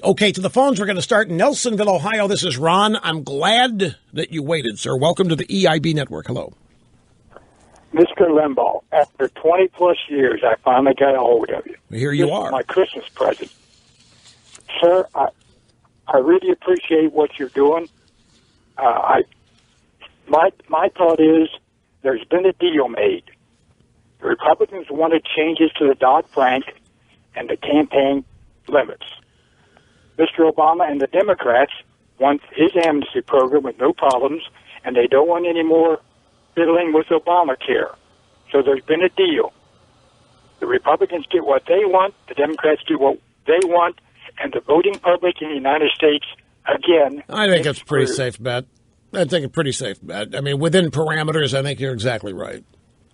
Okay, to the phones. We're going to start in Nelsonville, Ohio. This is Ron. I'm glad that you waited, sir. Welcome to the EIB Network. Hello. Mr. Limbaugh, after 20-plus years, I finally got a hold of you. Here you are. My Christmas present. Sir, I really appreciate what you're doing. My thought is there's been a deal made. The Republicans wanted changes to the Dodd-Frank and the campaign limits. Mr. Obama and the Democrats want his amnesty program with no problems, and they don't want any more fiddling with Obamacare. So there's been a deal. The Republicans get what they want, the Democrats do what they want, and the voting public in the United States, again... I think it's a pretty safe bet. I think a pretty safe bet. I mean, within parameters, I think you're exactly right.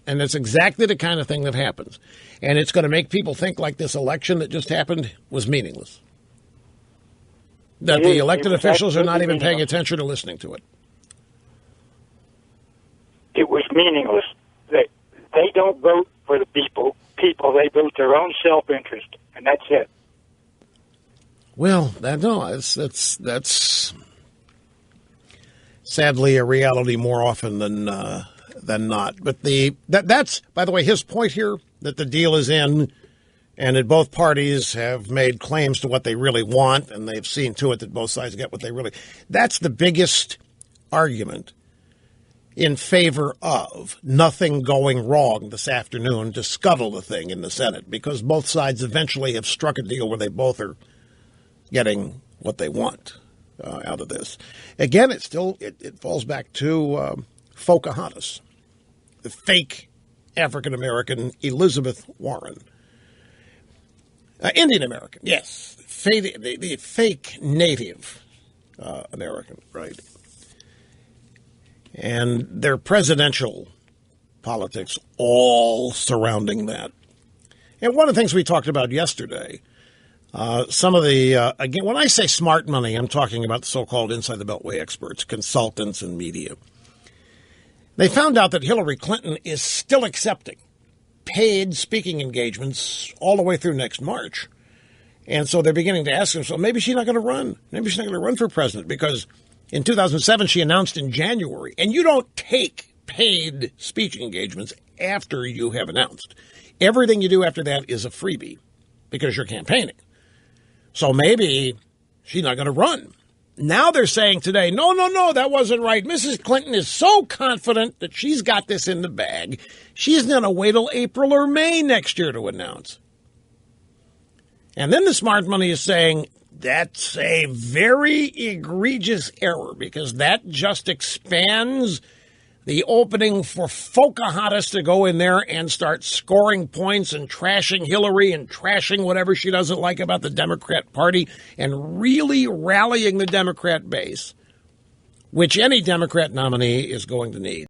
And it's exactly the kind of thing that happens. And it's going to make people think like this election that just happened was meaningless. That the elected officials are not even paying attention or listening to it. It was meaningless. They don't vote for the people. They vote their own self-interest, and that's it. Well, that's sadly a reality more often than not. But that's, by the way, his point here, that the deal is in, and that both parties have made claims to what they really want, and they've seen to it that both sides get what they really... That's the biggest argument in favor of nothing going wrong this afternoon to scuttle the thing in the Senate, because both sides eventually have struck a deal where they both are getting what they want out of this. Again, it falls back to Fauxcahontas, the fake African-American Elizabeth Warren. Indian American, yes. The fake Native American, right? And their presidential politics all surrounding that. And one of the things we talked about yesterday, some of the, again, when I say smart money, I'm talking about the so-called inside the Beltway experts, consultants and media. They found out that Hillary Clinton is still accepting paid speaking engagements all the way through next March. And so they're beginning to ask themselves, maybe she's not going to run. Maybe she's not going to run for president, because in 2007, she announced in January, and you don't take paid speech engagements after you have announced. Everything you do after that is a freebie because you're campaigning. So maybe she's not going to run. Now they're saying today, no, that wasn't right. Mrs. Clinton is so confident that she's got this in the bag, she's going to wait till April or May next year to announce. And then the smart money is saying, that's a very egregious error, because that just expands the opening for Fauxcahontas to go in there and start scoring points and trashing Hillary and trashing whatever she doesn't like about the Democrat Party and really rallying the Democrat base, which any Democrat nominee is going to need.